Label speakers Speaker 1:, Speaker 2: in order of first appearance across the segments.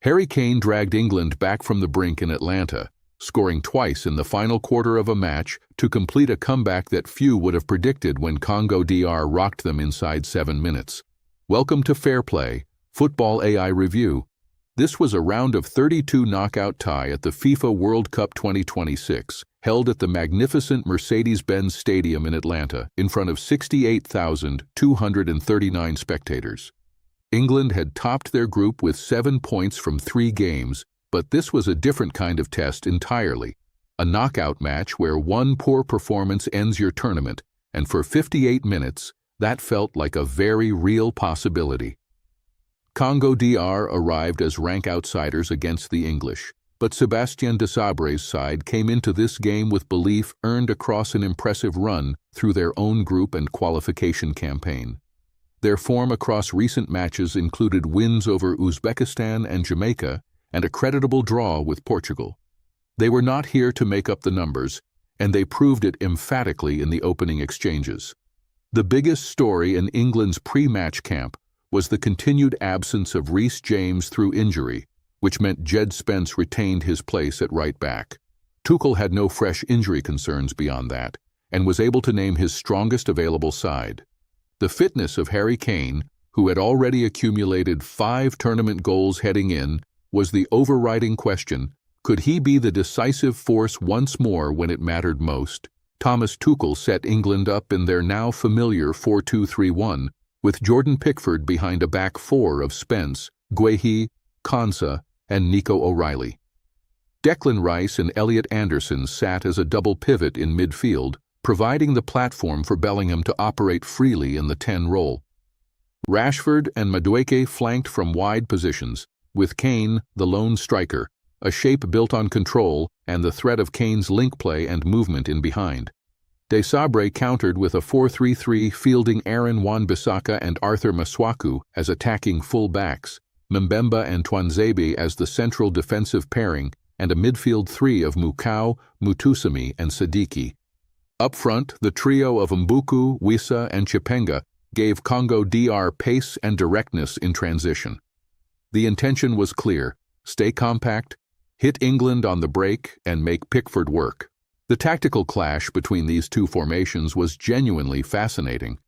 Speaker 1: Harry Kane dragged England back from the brink in Atlanta, scoring twice in the final quarter of a match to complete a comeback that few would have predicted when Congo DR rocked them inside 7 minutes. Welcome to FairPlay, Football AI Review. This was a round of 32 knockout tie at the FIFA World Cup 2026, held at the magnificent Mercedes-Benz Stadium in Atlanta, in front of 68,239 spectators. England had topped their group with 7 points from 3 games, but this was a different kind of test entirely. A knockout match where one poor performance ends your tournament, and for 58 minutes, that felt like a very real possibility. Congo DR arrived as rank outsiders against the English, but Sébastien Desabre's side came into this game with belief earned across an impressive run through their own group and qualification campaign. Their form across recent matches included wins over Uzbekistan and Jamaica and a creditable draw with Portugal. They were not here to make up the numbers, and they proved it emphatically in the opening exchanges. The biggest story in England's pre-match camp was the continued absence of Reece James through injury, which meant Jed Spence retained his place at right back. Tuchel had no fresh injury concerns beyond that, and was able to name his strongest available side. The fitness of Harry Kane, who had already accumulated 5 tournament goals heading in, was the overriding question: could he be the decisive force once more when it mattered most? Thomas Tuchel set England up in their now familiar 4-2-3-1, with Jordan Pickford behind a back 4 of Spence, Guehi, Konsa, and Nico O'Reilly. Declan Rice and Elliot Anderson sat as a double pivot in midfield, providing the platform for Bellingham to operate freely in the 10 role. Rashford and Madueke flanked from wide positions, with Kane, the lone striker, a shape built on control and the threat of Kane's link play and movement in behind. Desabre countered with a 4-3-3, fielding Aaron Wan-Bissaka and Arthur Masuaku as attacking full-backs, Mbemba and Tuanzebe as the central defensive pairing, and a midfield 3 of Mukau, Mutusami, and Siddiqui. Up front, the trio of Mbuku, Wissa, and Chipenga gave Congo DR pace and directness in transition. The intention was clear: stay compact, hit England on the break, and make Pickford work. The tactical clash between these two formations was genuinely fascinating.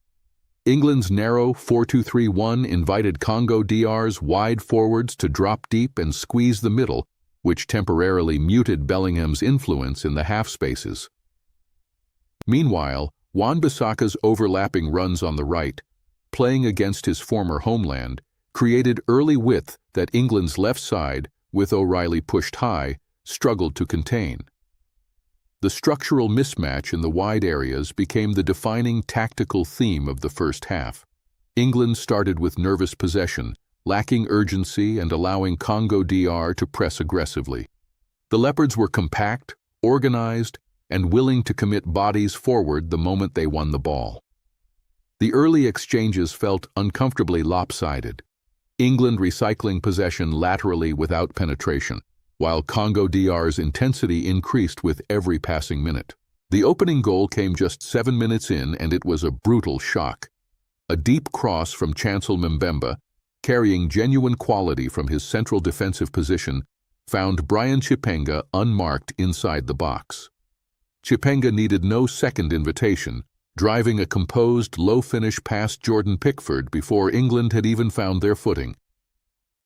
Speaker 1: England's narrow 4-2-3-1 invited Congo DR's wide forwards to drop deep and squeeze the middle, which temporarily muted Bellingham's influence in the half spaces. Meanwhile, Wan-Bissaka's overlapping runs on the right, playing against his former homeland, created early width that England's left side, with O'Reilly pushed high, struggled to contain. The structural mismatch in the wide areas became the defining tactical theme of the first half. England started with nervous possession, lacking urgency and allowing Congo DR to press aggressively. The Leopards were compact, organized, and willing to commit bodies forward the moment they won the ball. The early exchanges felt uncomfortably lopsided, England recycling possession laterally without penetration, while Congo DR's intensity increased with every passing minute. The opening goal came just 7 minutes in, and it was a brutal shock. A deep cross from Chancel Mbemba, carrying genuine quality from his central defensive position, found Brian Chipenga unmarked inside the box. Chipenga needed no second invitation, driving a composed, low-finish past Jordan Pickford before England had even found their footing.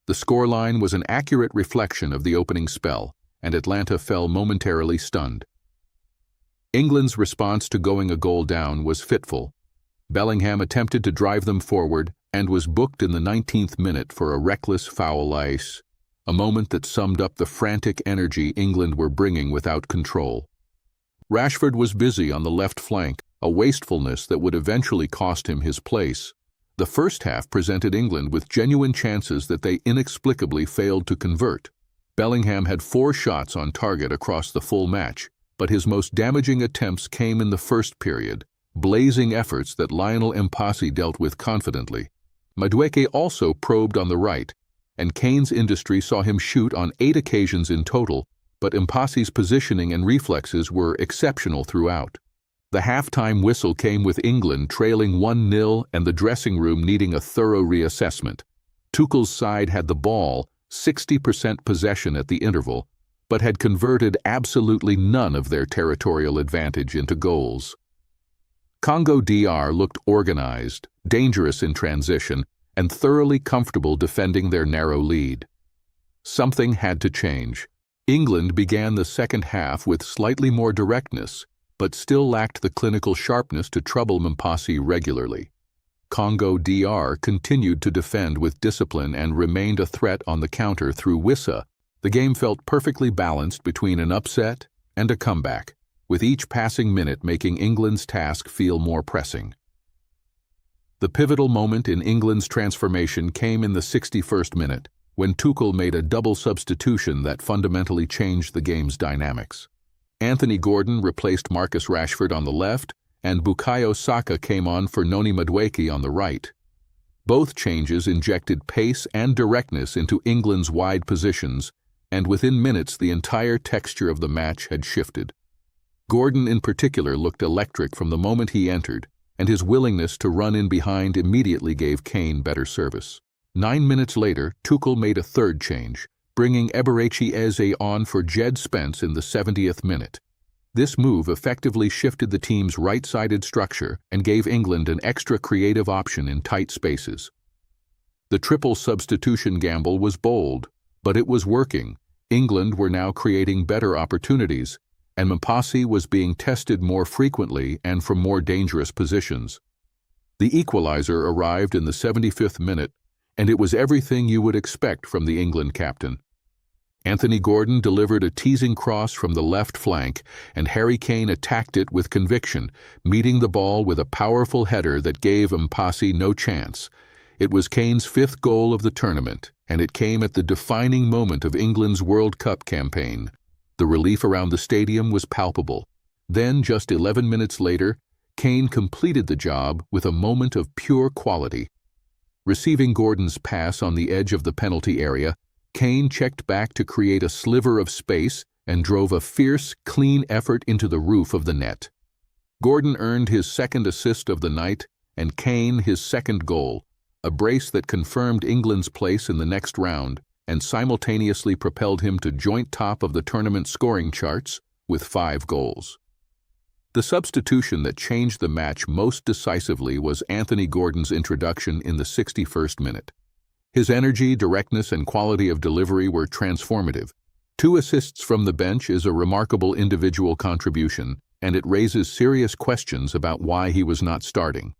Speaker 1: The scoreline was an accurate reflection of the opening spell, and Atlanta fell momentarily stunned. England's response to going a goal down was fitful. Bellingham attempted to drive them forward and was booked in the 19th minute for a reckless foul ice, a moment that summed up the frantic energy England were bringing without control. Rashford was busy on the left flank, a wastefulness that would eventually cost him his place. The first half presented England with genuine chances that they inexplicably failed to convert. Bellingham had 4 shots on target across the full match, but his most damaging attempts came in the first period, blazing efforts that Lionel Mpasi dealt with confidently. Madueke also probed on the right, and Kane's industry saw him shoot on 8 occasions in total, but Mpasi's positioning and reflexes were exceptional throughout. The halftime whistle came with England trailing 1-0 and the dressing room needing a thorough reassessment. Tuchel's side had the ball, 60% possession at the interval, but had converted absolutely none of their territorial advantage into goals. Congo DR looked organized, dangerous in transition, and thoroughly comfortable defending their narrow lead. Something had to change. England began the second half with slightly more directness, but still lacked the clinical sharpness to trouble Mpasi regularly. Congo DR continued to defend with discipline and remained a threat on the counter through WC. The game felt perfectly balanced between an upset and a comeback, with each passing minute making England's task feel more pressing. The pivotal moment in England's transformation came in the 61st minute, when Tuchel made a double substitution that fundamentally changed the game's dynamics. Anthony Gordon replaced Marcus Rashford on the left, and Bukayo Saka came on for Noni Madueke on the right. Both changes injected pace and directness into England's wide positions, and within minutes the entire texture of the match had shifted. Gordon in particular looked electric from the moment he entered, and his willingness to run in behind immediately gave Kane better service. 9 minutes later, Tuchel made a third change, bringing Eberechi Eze on for Jed Spence in the 70th minute. This move effectively shifted the team's right-sided structure and gave England an extra creative option in tight spaces. The triple substitution gamble was bold, but it was working. England were now creating better opportunities, and Mpasi was being tested more frequently and from more dangerous positions. The equalizer arrived in the 75th minute, and it was everything you would expect from the England captain. Anthony Gordon delivered a teasing cross from the left flank, and Harry Kane attacked it with conviction, meeting the ball with a powerful header that gave Mpasi no chance. It was Kane's 5th goal of the tournament, and it came at the defining moment of England's World Cup campaign. The relief around the stadium was palpable. Then, just 11 minutes later, Kane completed the job with a moment of pure quality. Receiving Gordon's pass on the edge of the penalty area, Kane checked back to create a sliver of space and drove a fierce, clean effort into the roof of the net. Gordon earned his 2nd assist of the night, and Kane his 2nd goal, a brace that confirmed England's place in the next round and simultaneously propelled him to joint top of the tournament scoring charts with 5 goals. The substitution that changed the match most decisively was Anthony Gordon's introduction in the 61st minute. His energy, directness, and quality of delivery were transformative. 2 assists from the bench is a remarkable individual contribution, and it raises serious questions about why he was not starting.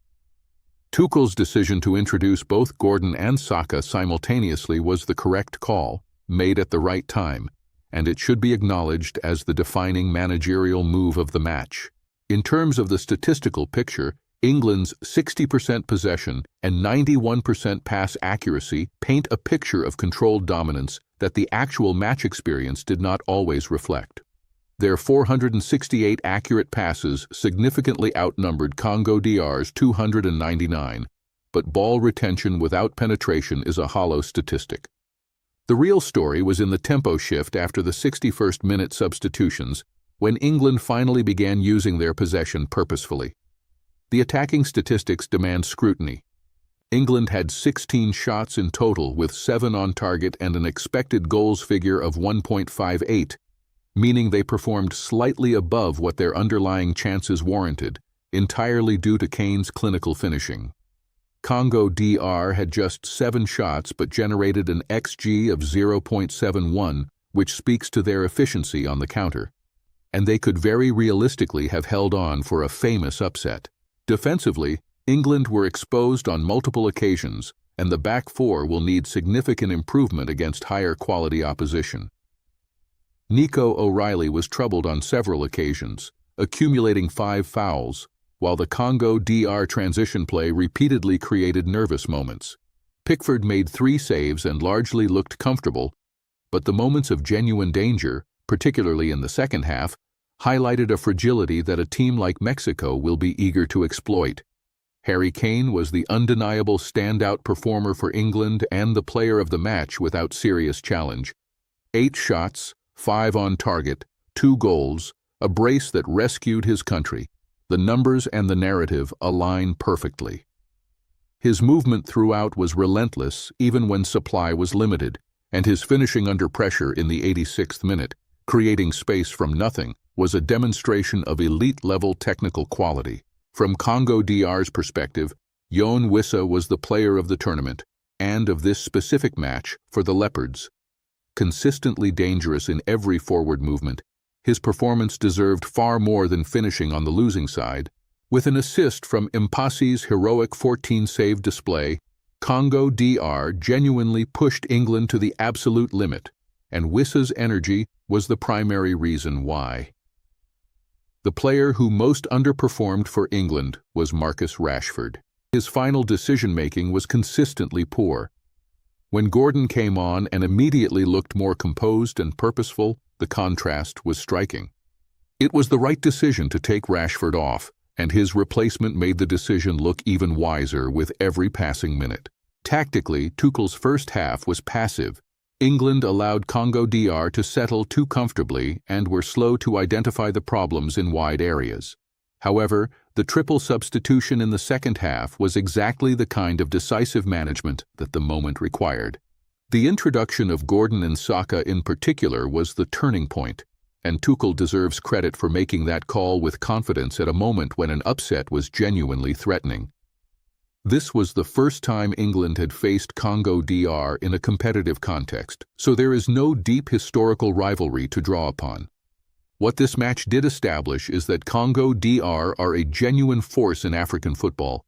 Speaker 1: Tuchel's decision to introduce both Gordon and Saka simultaneously was the correct call, made at the right time, and it should be acknowledged as the defining managerial move of the match. In terms of the statistical picture, England's 60% possession and 91% pass accuracy paint a picture of controlled dominance that the actual match experience did not always reflect. Their 468 accurate passes significantly outnumbered Congo DR's 299, but ball retention without penetration is a hollow statistic. The real story was in the tempo shift after the 61st minute substitutions, when England finally began using their possession purposefully. The attacking statistics demand scrutiny. England had 16 shots in total with 7 on target and an expected goals figure of 1.58, meaning they performed slightly above what their underlying chances warranted, entirely due to Kane's clinical finishing. Congo DR had just 7 shots but generated an XG of 0.71, which speaks to their efficiency on the counter. And they could very realistically have held on for a famous upset. Defensively, England were exposed on multiple occasions, and the back four will need significant improvement against higher quality opposition. Nico O'Reilly was troubled on several occasions, accumulating 5 fouls, while the Congo DR transition play repeatedly created nervous moments. Pickford made 3 saves and largely looked comfortable, but the moments of genuine danger, particularly in the second half, highlighted a fragility that a team like Mexico will be eager to exploit. Harry Kane was the undeniable standout performer for England and the player of the match without serious challenge. 8 shots, 5 on target, 2 goals, a brace that rescued his country. The numbers and the narrative align perfectly. His movement throughout was relentless even when supply was limited, and his finishing under pressure in the 86th minute, creating space from nothing, was a demonstration of elite-level technical quality. From Congo DR's perspective, Yoan Wissa was the player of the tournament, and of this specific match for the Leopards. Consistently dangerous in every forward movement, his performance deserved far more than finishing on the losing side. With an assist from Mpassi's heroic 14-save display, Congo DR genuinely pushed England to the absolute limit, and Wissa's energy was the primary reason why. The player who most underperformed for England was Marcus Rashford. His final decision-making was consistently poor. When Gordon came on and immediately looked more composed and purposeful, the contrast was striking. It was the right decision to take Rashford off, and his replacement made the decision look even wiser with every passing minute. Tactically, Tuchel's first half was passive. England allowed Congo DR to settle too comfortably and were slow to identify the problems in wide areas. However, the triple substitution in the second half was exactly the kind of decisive management that the moment required. The introduction of Gordon and Saka in particular was the turning point, and Tuchel deserves credit for making that call with confidence at a moment when an upset was genuinely threatening. This was the first time England had faced Congo DR in a competitive context, so there is no deep historical rivalry to draw upon. What this match did establish is that Congo DR are a genuine force in African football.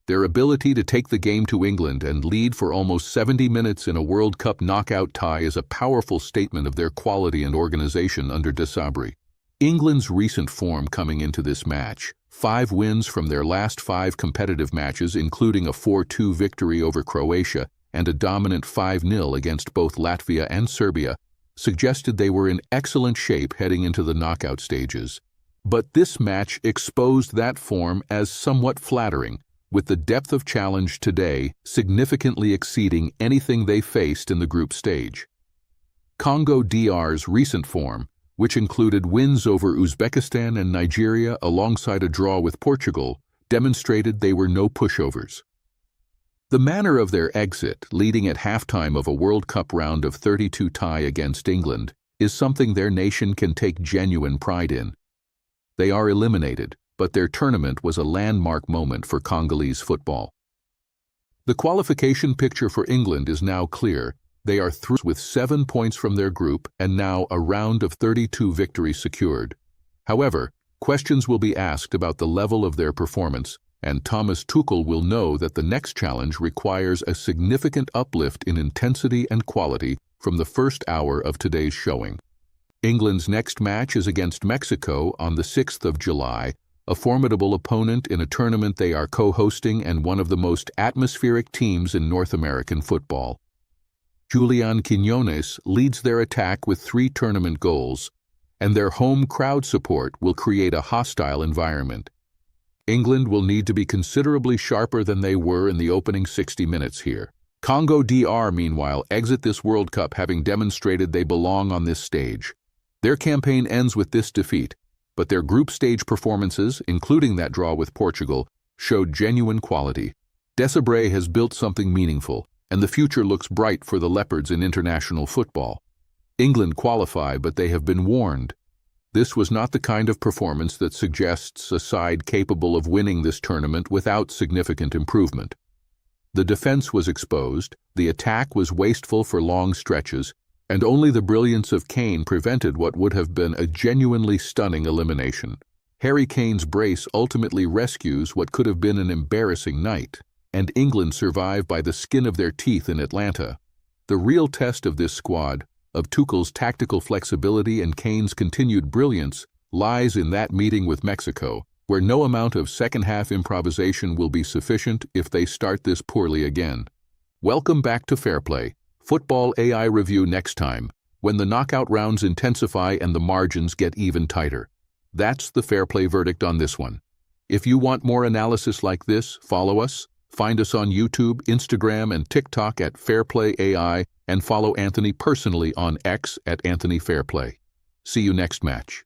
Speaker 1: Their ability to take the game to England and lead for almost 70 minutes in a World Cup knockout tie is a powerful statement of their quality and organization under Desabre. England's recent form coming into this match, 5 wins from their last 5 competitive matches including a 4-2 victory over Croatia and a dominant 5-0 against both Latvia and Serbia, suggested they were in excellent shape heading into the knockout stages. But this match exposed that form as somewhat flattering, with the depth of challenge today significantly exceeding anything they faced in the group stage. Congo DR's recent form, which included wins over Uzbekistan and Nigeria alongside a draw with Portugal, demonstrated they were no pushovers. The manner of their exit, leading at halftime of a World Cup round of 32 tie against England, is something their nation can take genuine pride in. They are eliminated, but their tournament was a landmark moment for Congolese football. The qualification picture for England is now clear. They are through with 7 points from their group and now a round of 32 victories secured. However, questions will be asked about the level of their performance, and Thomas Tuchel will know that the next challenge requires a significant uplift in intensity and quality from the first hour of today's showing. England's next match is against Mexico on the 6th of July, a formidable opponent in a tournament they are co-hosting and one of the most atmospheric teams in North American football. Julian Quiñones leads their attack with 3 tournament goals, and their home crowd support will create a hostile environment. England will need to be considerably sharper than they were in the opening 60 minutes here. Congo DR, meanwhile, exit this World Cup having demonstrated they belong on this stage. Their campaign ends with this defeat, but their group stage performances, including that draw with Portugal, showed genuine quality. Desabre has built something meaningful, and the future looks bright for the Leopards in international football. England qualify, but they have been warned. This was not the kind of performance that suggests a side capable of winning this tournament without significant improvement. The defense was exposed, the attack was wasteful for long stretches, and only the brilliance of Kane prevented what would have been a genuinely stunning elimination. Harry Kane's brace ultimately rescues what could have been an embarrassing night, and England survive by the skin of their teeth in Atlanta. The real test of this squad, of Tuchel's tactical flexibility and Kane's continued brilliance, lies in that meeting with Mexico, where no amount of second-half improvisation will be sufficient if they start this poorly again. Welcome back to FairPlay. Football AI review next time, when the knockout rounds intensify and the margins get even tighter. That's the FairPlay verdict on this one. If you want more analysis like this, follow us. Find us on YouTube, Instagram, and TikTok at FairPlay AI, and follow Anthony personally on X at Anthony Fairplay. See you next match.